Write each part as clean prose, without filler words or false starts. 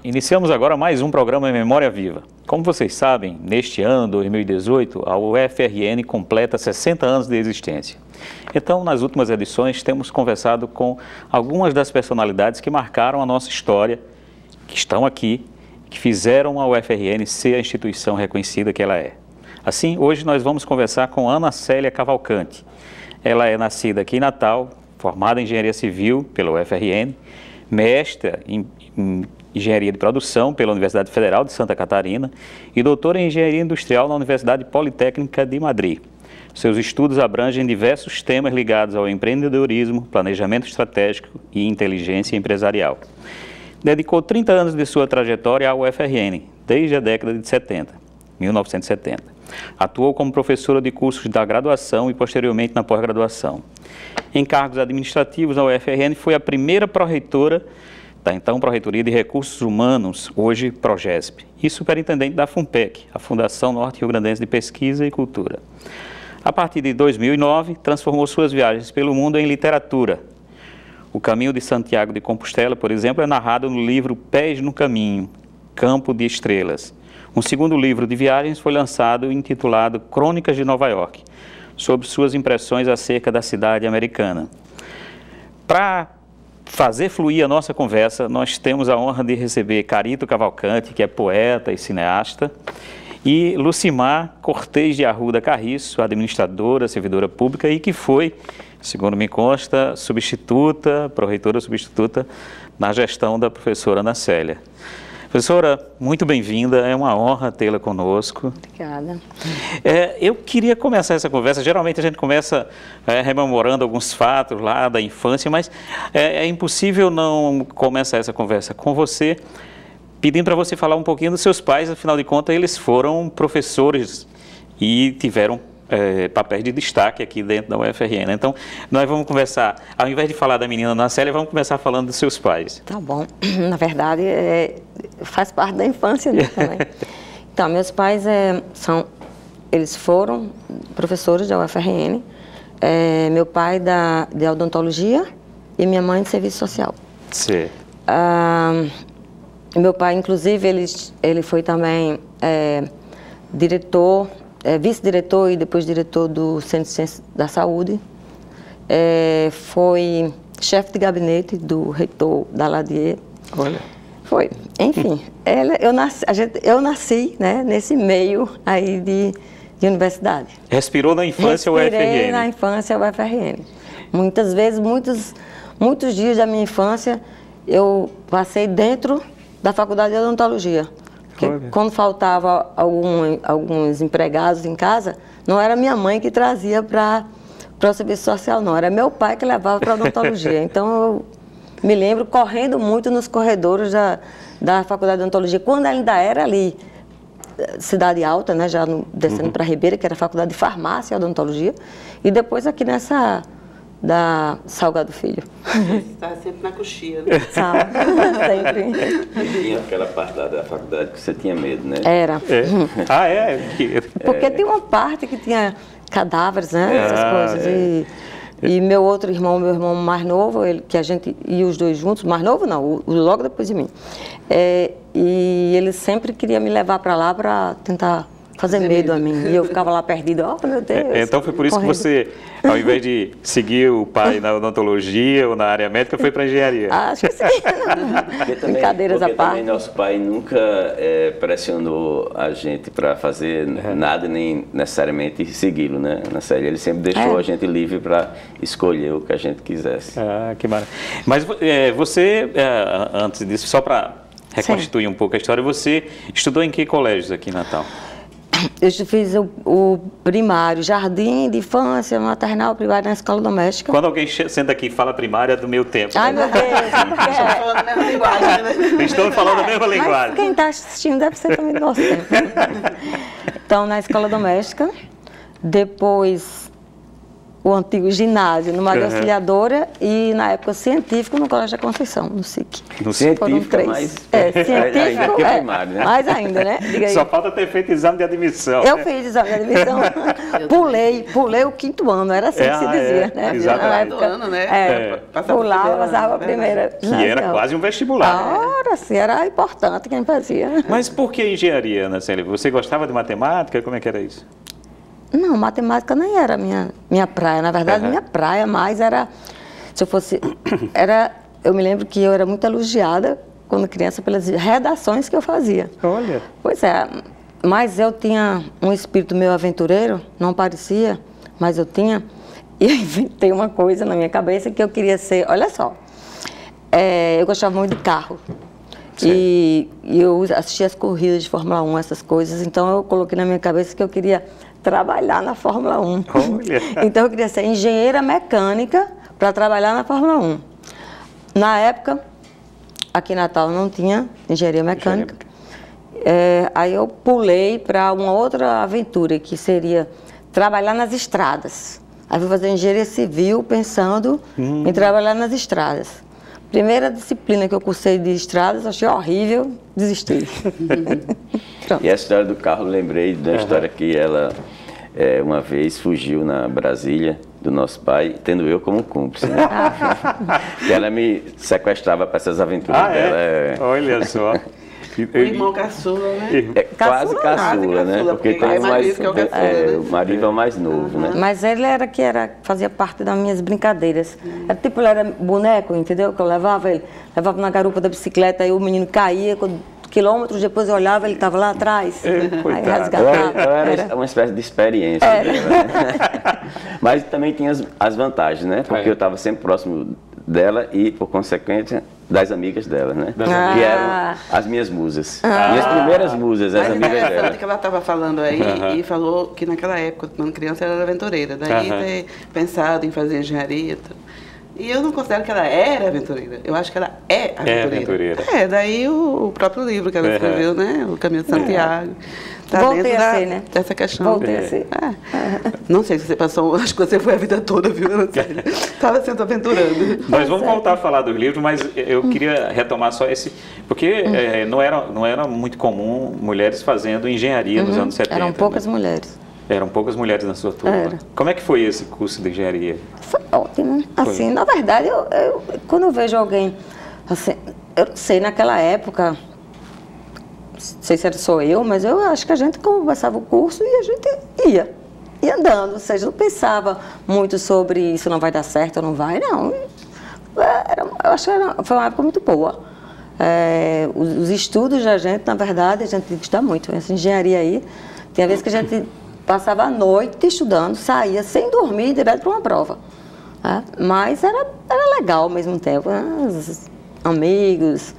iniciamos agora mais um programa Memória Viva. Como vocês sabem, neste ano, 2018, a UFRN completa 60 anos de existência. Então, nas últimas edições, temos conversado com algumas das personalidades que marcaram a nossa história, que estão aqui, que fizeram a UFRN ser a instituição reconhecida que ela é. Assim, hoje nós vamos conversar com Ana Célia Cavalcante. Ela é nascida aqui em Natal, formada em Engenharia Civil pela UFRN, mestra em Engenharia de Produção pela Universidade Federal de Santa Catarina e doutora em Engenharia Industrial na Universidade Politécnica de Madrid. Seus estudos abrangem diversos temas ligados ao empreendedorismo, planejamento estratégico e inteligência empresarial. Dedicou 30 anos de sua trajetória à UFRN, desde a década de 1970. Atuou como professora de cursos da graduação e posteriormente na pós-graduação. Em cargos administrativos na UFRN, foi a primeira pró-reitora da então Pró-Reitoria de Recursos Humanos, hoje Progesp, e superintendente da FUNPEC, a Fundação Norte-Rio-Grandense de Pesquisa e Cultura. A partir de 2009, transformou suas viagens pelo mundo em literatura. O Caminho de Santiago de Compostela, por exemplo, é narrado no livro Pés no Caminho, Campo de Estrelas. Um segundo livro de viagens foi lançado intitulado Crônicas de Nova York, sobre suas impressões acerca da cidade americana. Para fazer fluir a nossa conversa, nós temos a honra de receber Carito Cavalcante, que é poeta e cineasta, e Lucimar Cortez de Arruda Carriço, administradora, servidora pública e que foi, segundo me consta, substituta, pró-reitora substituta na gestão da professora Ana Célia. Professora, muito bem-vinda, é uma honra tê-la conosco. Obrigada. Eu queria começar essa conversa, geralmente a gente começa rememorando alguns fatos lá da infância, mas é impossível não começar essa conversa com você, pedindo para você falar um pouquinho dos seus pais, afinal de contas eles foram professores e tiveram papéis de destaque aqui dentro da UFRN. Então, nós vamos conversar, ao invés de falar da menina Ana Célia, vamos começar falando dos seus pais. Tá bom. Na verdade, faz parte da infância também. Então, meus pais eles foram professores da UFRN. Meu pai de odontologia e minha mãe de serviço social. Sim. Meu pai, inclusive, ele foi também diretor, vice-diretor e depois diretor do Centro de Ciências da Saúde. Foi chefe de gabinete do reitor da Ladier. Olha. Foi. Enfim, eu nasci, né, nesse meio aí de universidade. Respirou na infância UFRN? Respirei na infância UFRN. Muitas vezes, muitos dias da minha infância, eu passei dentro da faculdade de odontologia. Porque quando faltava alguns empregados em casa, não era minha mãe que trazia para o serviço social, não. Era meu pai que levava para a odontologia. Então, eu me lembro correndo muito nos corredores da faculdade de odontologia, quando ainda era ali, Cidade Alta, né, já descendo para Ribeira, que era a faculdade de farmácia e odontologia, e depois aqui nessa da Salgado Filho. Você estava sempre na coxia, né? Sempre. Tinha aquela parte da faculdade que você tinha medo, né? Era. Porque tem tem uma parte que tinha cadáveres, né? Essas coisas. E meu outro irmão, meu irmão mais novo, que a gente ia os dois juntos, mais novo não, logo depois de mim. E ele sempre queria me levar para lá para tentar fazer medo a mim. E eu ficava lá perdida, oh meu Deus. Então foi por isso correndo. Que você, ao invés de seguir o pai na odontologia ou na área médica, foi para a engenharia. Acho que sim. Brincadeiras à parte. Também nosso pai nunca pressionou a gente para fazer nada, nem necessariamente segui-lo, né? Na série, ele sempre deixou a gente livre para escolher o que a gente quisesse. Ah, que maravilha. Mas você, antes disso, só para reconstituir um pouco a história, você estudou em que colégios aqui em Natal? Eu fiz o primário, jardim de infância, maternal, primário na escola doméstica. Quando alguém senta aqui e fala primária, é do meu tempo. Ai, meu Deus, Estão falando a mesma linguagem, né? Estão falando a mesma linguagem. Mas quem está assistindo deve ser também do nosso tempo. Então, na escola doméstica, depois o antigo ginásio, no Maria Auxiliadora e, na época, científico no Colégio da Conceição, no SIC. No científico, mas... científico, primário, né? mais ainda, né? Diga aí. Só falta ter feito exame de admissão. Eu fiz exame de admissão, pulei o 5º ano, era assim que se dizia, né? Exatamente. Na época, ano, né? Pulava, passava a primeira. Que era quase um vestibular. Ora, sim, era importante quem fazia. Mas por que engenharia, Ana Célia? Você gostava de matemática? Como é que era isso? Não, matemática nem era minha praia. Na verdade, minha praia mais era... Se eu fosse... eu me lembro que eu era muito elogiada, quando criança, pelas redações que eu fazia. Olha. Pois é, mas eu tinha um espírito meio aventureiro, não parecia, mas eu tinha. E eu inventei uma coisa na minha cabeça que eu queria ser... Olha só, eu gostava muito de carro. E eu assistia as corridas de Fórmula 1, essas coisas, então eu coloquei na minha cabeça que eu queria trabalhar na Fórmula 1. Olha. Então eu queria ser engenheira mecânica para trabalhar na Fórmula 1. Na época, aqui em Natal não tinha engenharia mecânica. Aí eu pulei para uma outra aventura, que seria trabalhar nas estradas. Aí fui fazer engenharia civil pensando em trabalhar nas estradas. Primeira disciplina que eu cursei de estradas, achei horrível, desisti. E essa história do carro, lembrei da história que ela uma vez fugiu na Brasília do nosso pai, tendo eu como cúmplice, né? Que ela me sequestrava para essas aventuras dela. Olha só. O irmão caçula, né? Quase caçula, né? Porque tem o marido é o mais novo, né? Mas ele fazia parte das minhas brincadeiras. Ele era boneco, entendeu? Que eu levava na garupa da bicicleta, aí o menino caía, quilômetros depois eu olhava, ele estava lá atrás. Aí resgatava. Era uma espécie de experiência dela, né? Mas também tinha as vantagens, né? Porque eu estava sempre próximo dela e, por consequência, das amigas dela, né? Que eram as minhas musas. Minhas primeiras musas, as amigas dela. Interessante que ela estava falando aí e falou que naquela época, quando criança, ela era aventureira. Daí ter pensado em fazer engenharia. E eu não considero que ela era aventureira. Eu acho que ela é aventureira. Daí o próprio livro que ela escreveu, né? O Caminho de Santiago. Tá Voltei a ser, né? Dessa questão. Voltei a ser. Não sei se você passou, acho que você foi a vida toda, viu? Estava sendo aventurando. Nós vamos voltar a falar dos livros, mas eu queria retomar só esse, porque não era muito comum mulheres fazendo engenharia nos anos 70. Eram poucas mulheres. Eram poucas mulheres na sua turma. Como é que foi esse curso de engenharia? Foi ótimo. Assim, na verdade, quando eu vejo alguém, assim, eu não sei, naquela época, não sei se era só eu, mas eu acho que a gente conversava o curso e a gente ia andando, ou seja, não pensava muito sobre isso não vai dar certo ou não vai, não. Eu acho que foi uma época muito boa. Os estudos da gente, na verdade, a gente tem que estudar muito. Essa engenharia aí, tem vezes que a gente passava a noite estudando, saía sem dormir direto para uma prova. Mas era legal ao mesmo tempo, né? Os amigos,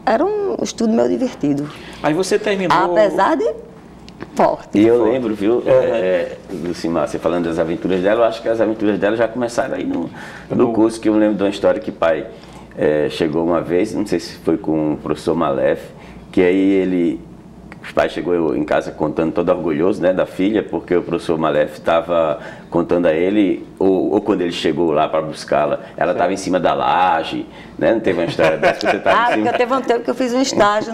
era um estudo meio divertido. Aí você terminou... Apesar de forte. E eu lembro, viu, Lucimar, você falando das aventuras dela, eu acho que as aventuras dela já começaram aí no curso, que eu lembro de uma história que o pai chegou uma vez, não sei se foi com o professor Malef, que aí o pai chegou em casa contando, todo orgulhoso, né, da filha, porque o professor Malef estava contando a ele, ou quando ele chegou lá para buscá-la, ela estava em cima da laje, né? Não teve uma história dessa que você estava em cima? Porque teve um tempo que eu fiz um estágio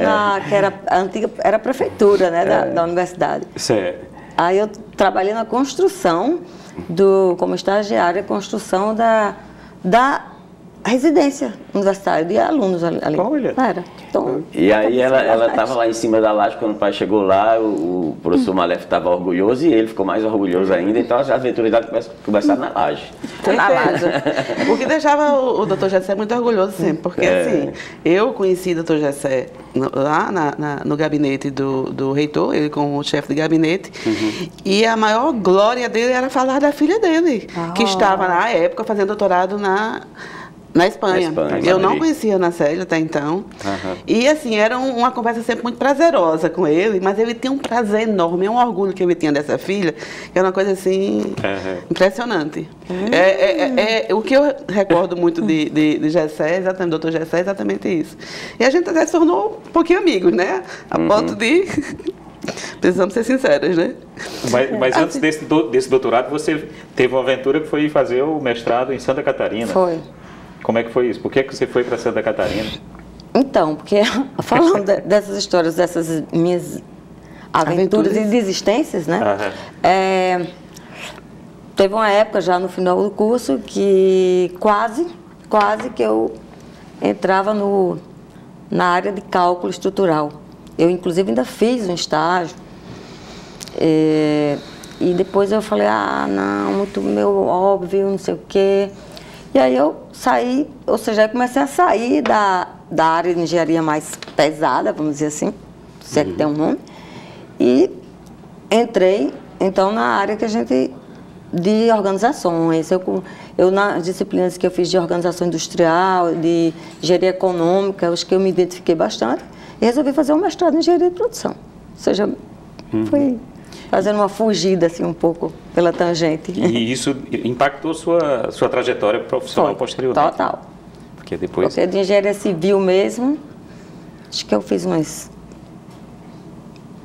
que era a antiga, era a prefeitura, né, da universidade. Certo. Aí eu trabalhei na construção, como estagiária, construção da residência universitária, de alunos ali. Olha. Então, e aí ela estava lá em cima da laje, quando o pai chegou lá, o professor Malef estava orgulhoso e ele ficou mais orgulhoso ainda, então as aventuras começaram na laje. Na laje. O que deixava o Dr. Gessé muito orgulhoso sempre, porque assim, eu conheci o Dr. Gessé lá no gabinete do reitor, ele como chefe de gabinete, e a maior glória dele era falar da filha dele, que estava na época fazendo doutorado na Espanha. Eu não conhecia a Ana Célia até então. E assim, era uma conversa sempre muito prazerosa com ele, mas ele tinha um prazer enorme, um orgulho que ele tinha dessa filha, que era uma coisa assim, impressionante. O que eu recordo muito de Gessé, exatamente, do Dr. Gessé, é exatamente isso. E a gente até se tornou um pouquinho amigos, né? A ponto de Precisamos ser sinceras, né? Mas antes desse doutorado, você teve uma aventura que foi fazer o mestrado em Santa Catarina. Foi. Como é que foi isso? Por que você foi para Santa Catarina? Então, porque falando dessas histórias, dessas minhas aventuras e desistências, né? Teve uma época já no final do curso que quase que eu entrava na área de cálculo estrutural. Eu, inclusive, ainda fiz um estágio. E depois eu falei, não, muito meu óbvio, não sei o quê. E aí eu saí, ou seja, eu comecei a sair da área de engenharia mais pesada, vamos dizer assim, se é que tem um nome, e entrei, então, na área que a gente, de organizações. Eu nas disciplinas que eu fiz de organização industrial, de engenharia econômica, acho que eu me identifiquei bastante, e resolvi fazer um mestrado em engenharia de produção. Ou seja, fui fazendo uma fugida, assim, um pouco pela tangente. E isso impactou sua trajetória profissional posteriormente? Total. Porque depois... Porque de engenharia civil mesmo, acho que eu fiz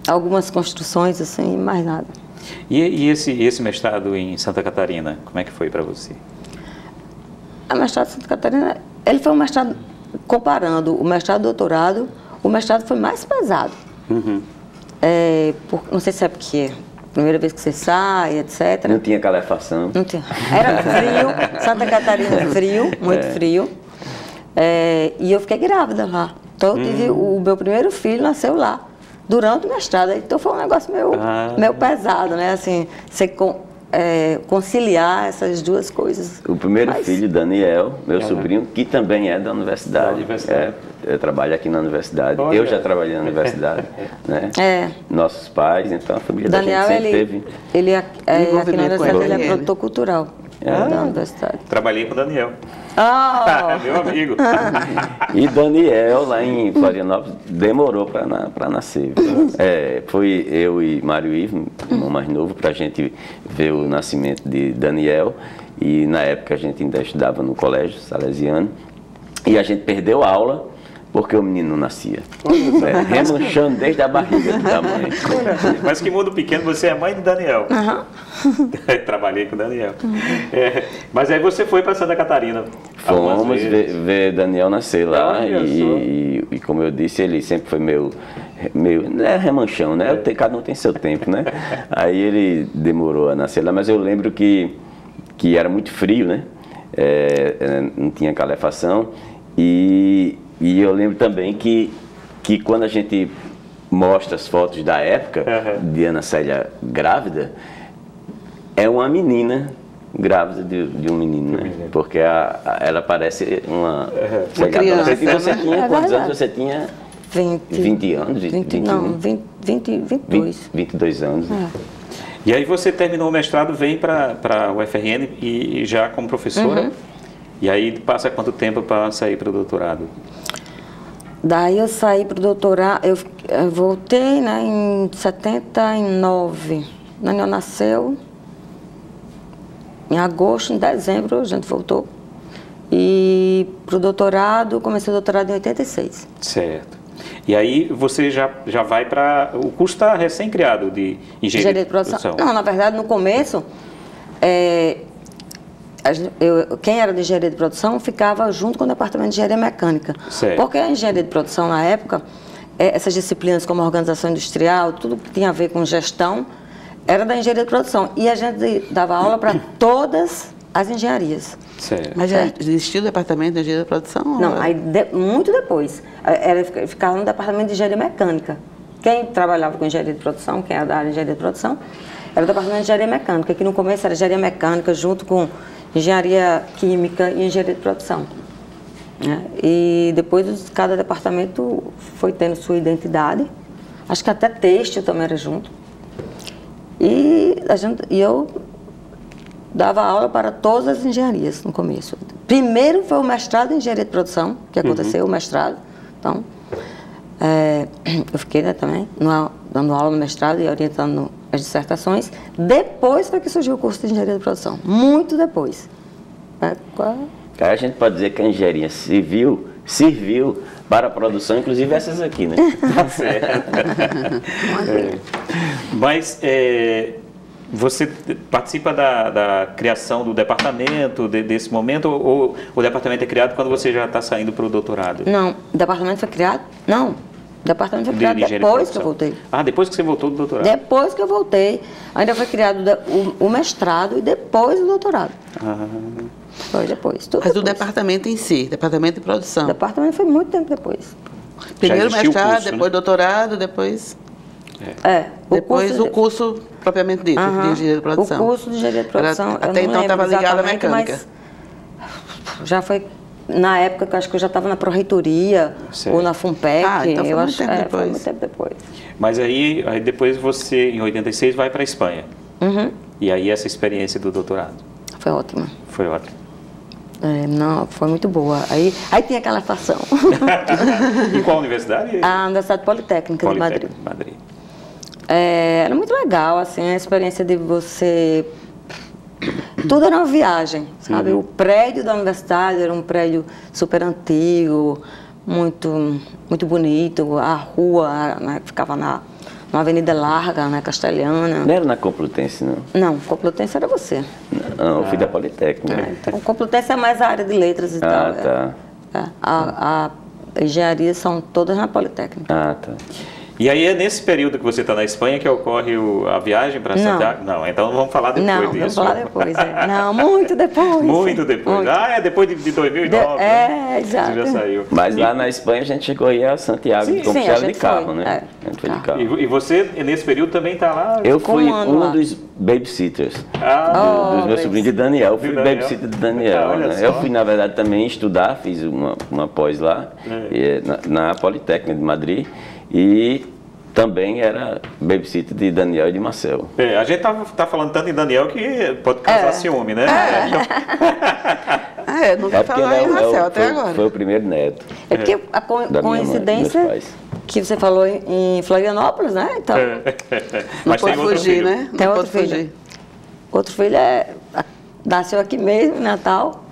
algumas construções, assim, mais nada. E esse mestrado em Santa Catarina, como é que foi para você? O mestrado em Santa Catarina, ele foi um mestrado, comparando o mestrado e o doutorado, o mestrado foi mais pesado. Não sei se é porque primeira vez que você sai, etc. Não tinha calefação. Não tinha. Era frio, Santa Catarina frio, muito frio. E eu fiquei grávida lá. Então eu tive, o meu primeiro filho nasceu lá, durante o mestrado. Então foi um negócio meio pesado, né? Assim, você conciliar essas duas coisas. O primeiro filho, Daniel, meu sobrinho, que também é da universidade. Trabalha aqui na universidade. Olha. Eu já trabalhei na universidade, né? Nossos pais, então a família Daniel, da gente sempre teve... Ele aqui na universidade, ele é produtor cultural da universidade. Trabalhei com o Daniel. Meu amigo. E Daniel, lá em Florianópolis, demorou para nascer. Foi eu e Mário Ivo, irmão mais novo, para a gente ver o nascimento de Daniel. E na época a gente ainda estudava no colégio salesiano. E a gente perdeu a aula porque o menino não nascia. Remanchando desde a barriga da mãe. Mas que mundo pequeno, você é mãe de Daniel. Trabalhei com o Daniel. Mas aí você foi para Santa Catarina. Fomos ver Daniel nascer lá. E como eu disse, ele sempre foi meio remanchão, né? Cada um tem seu tempo, né? Aí ele demorou a nascer lá, mas eu lembro que era muito frio, né? Não tinha calefação. E eu lembro também que quando a gente mostra as fotos da época de Ana Célia grávida, é uma menina grávida de um menino, né? Porque ela parece uma criança. Você tinha quantos anos? Você tinha 20 anos? 22 anos. E aí você terminou o mestrado, vem para a UFRN e já como professora. E aí passa quanto tempo para sair para o doutorado? Daí eu saí para o doutorado, eu voltei, né, em 79. Daniel nasceu em agosto, em dezembro a gente voltou. E para o doutorado, comecei o doutorado em 86. Certo. E aí você já vai para... O curso está recém-criado de engenharia de produção. Não, na verdade, no começo, quem era de engenharia de produção ficava junto com o departamento de engenharia mecânica. Certo. Porque a engenharia de produção, na época, essas disciplinas como organização industrial, tudo que tinha a ver com gestão, era da engenharia de produção. E a gente dava aula para todas as engenharias. Certo. Mas já existiu o departamento de engenharia de produção? Não, aí muito depois. Ficava no departamento de engenharia mecânica. Quem trabalhava com engenharia de produção, quem era da área de engenharia de produção, era o departamento de engenharia mecânica, que no começo era engenharia mecânica junto com engenharia química e engenharia de produção. E depois cada departamento foi tendo sua identidade. Acho que até têxtil também era junto. E eu dava aula para todas as engenharias no começo. Primeiro foi o mestrado em engenharia de produção, que aconteceu, o mestrado. Então, eu fiquei também dando aula no mestrado e orientando as dissertações. Depois foi que surgiu o curso de engenharia de produção, muito depois. Aí a gente pode dizer que a engenharia civil serviu para a produção, inclusive essas aqui, né? Tá certo. Mas você participa da criação do departamento desse momento ou o departamento é criado quando você já está saindo para o doutorado? Não, o departamento foi criado? Não, o departamento foi criado depois que eu voltei. Ah, depois que você voltou do doutorado? Depois que eu voltei, ainda foi criado o mestrado e depois o doutorado. Foi depois, tudo Mas depois. o departamento em si, departamento de produção. O departamento foi muito tempo depois. Primeiro existiu o mestrado, curso, depois né? doutorado, depois Depois o curso propriamente dito, de engenharia de produção. O curso de engenharia de produção. Até então estava ligado à mecânica. Já foi na época que eu acho que eu já estava na Pró-Reitoria ou na FUNPEC. Então foi eu muito acho, tempo depois. Foi muito tempo depois. Mas aí depois você, em 86, vai para a Espanha. Uhum. E aí essa experiência do doutorado? Foi ótima. Foi ótimo. Não, foi muito boa. Aí tinha aquela estação. Em qual universidade? A Universidade Politécnica de Madrid. Madrid. Era muito legal, assim, a experiência de você... Tudo era uma viagem, sabe? O prédio da universidade era um prédio super antigo, muito, muito bonito. A rua, né, ficava numa avenida larga, né, castelhana. Não era na Complutense, não? Não, Complutense era você. Não, eu fui da Politécnica. Então, Complutense é mais a área de letras e tal. Tá. A engenharia são todas na Politécnica. Tá. E aí é nesse período que você está na Espanha que ocorre a viagem para Santiago? Não, então vamos falar depois disso. Vamos falar depois. Não, muito depois. Muito depois. Muito. Depois de 2009. Né? Exato. Você já saiu. Mas lá na Espanha a gente chegou aí a Santiago de Compostela de carro, né? A gente foi de carro. E você, nesse período, também está lá? Eu fui lá? dos babysitters. Ah, Dos meus sobrinhos de Daniel. Eu fui babysitter de Daniel. Olha Né? só. Eu fui, na verdade, também estudar, fiz uma pós lá, na Politécnica de Madrid. E também era babysitter de Daniel e de Marcel. A gente tá falando tanto em Daniel que pode causar ciúme, né? Nunca falou em Marcel até agora. Foi o primeiro neto. É porque a coincidência que você falou em Florianópolis, né? Então, Não Mas pode tem outro fugir, filho. né? Tem Não outro pode filho. fugir. Outro filho nasceu aqui mesmo, em Natal.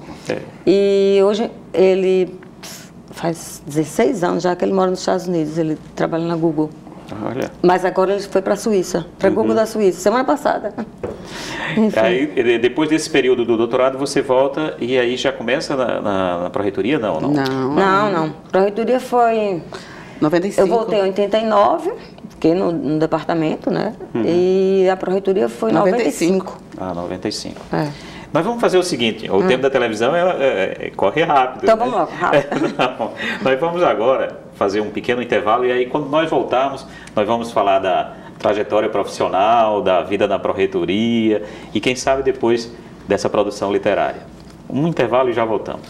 E hoje ele faz 16 anos já que ele mora nos Estados Unidos. Ele trabalha na Google. Olha. Mas agora ele foi para a Suíça, para a Google da Suíça, semana passada. Aí, depois desse período do doutorado, você volta e aí já começa na Pró-Reitoria? Não. Não. Pró-Reitoria foi... 95. Eu voltei em 89, fiquei no departamento, né? E a Pró-Reitoria foi em 95. 95. É. Nós vamos fazer o seguinte, o tempo da televisão corre rápido. Então né? vamos logo, rápido. Não, nós vamos agora fazer um pequeno intervalo e aí quando nós voltarmos, nós vamos falar da trajetória profissional, da vida na Pró-Reitoria e quem sabe depois dessa produção literária. Um intervalo e já voltamos.